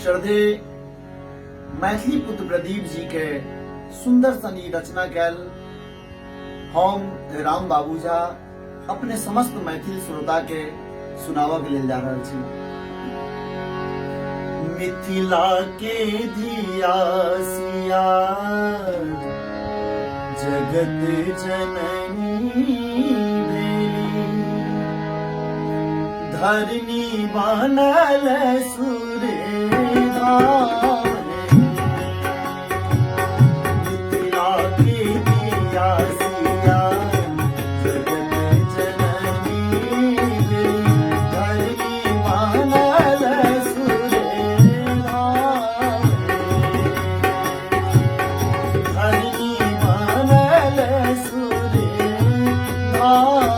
श्रद्धे मैथिली पुत्र प्रदीप जी के सुंदर सनी रचना कैल हम राम बाबू झा अपने समस्त मैथिल श्रोता के सुनावक लेल जा रहल छी। मिथिला के धिया सिया जगत जननी भेली, धरनी बनल सूर्य धाम। मिथिला के धिया सिया जगत जननी भेली, धरनी बनल सूर्य धाम। धरनी बनल सूर्य धाम।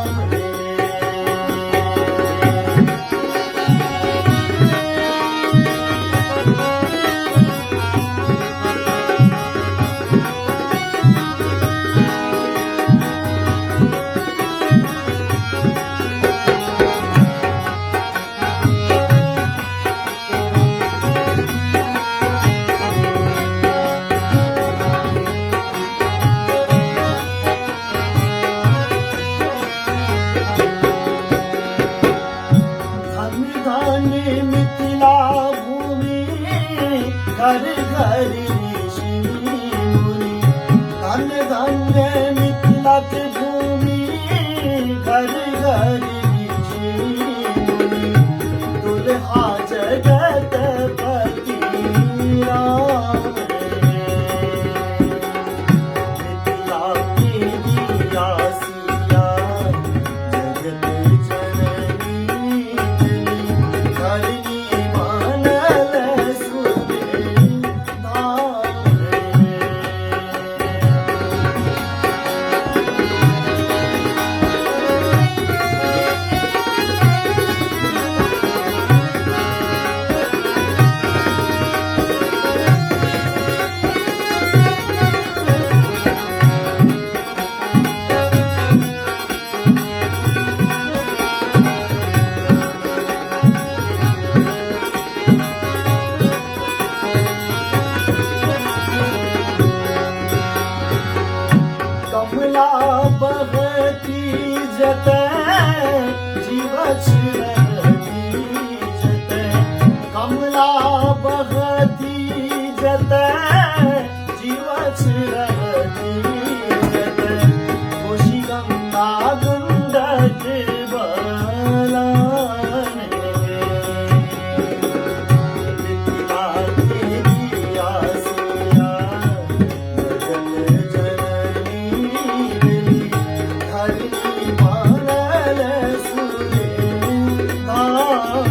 मिथिला भूमि घर घर ऋषि मुनि, धन धन्य मिथिला के भूमि घर घर ऋषि मुनि। दुल्हा जगत पति राम, मिथिला के धिया सिया जगत जननी भेली, धरनी बनल सूर्य धाम। कमला बहती जतै जीवछ रहती जतै, कमला बहती जतै जीवछ रहती जतै। कोशी गंगा गंडक बलान, मिथिला के धिया सिया जगत जननी भेली, धरनी बनल सूर्य धाम।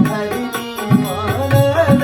धरनी बनल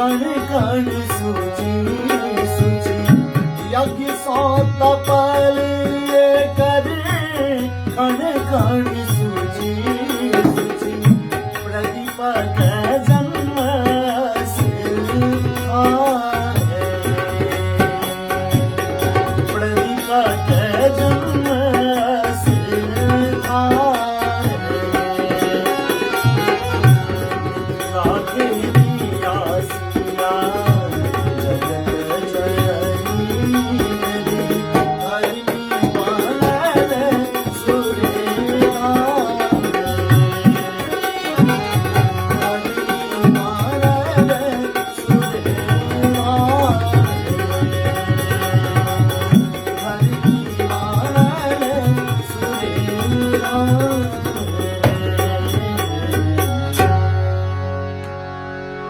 कण कण सूची सूची यज्ञ सौत पल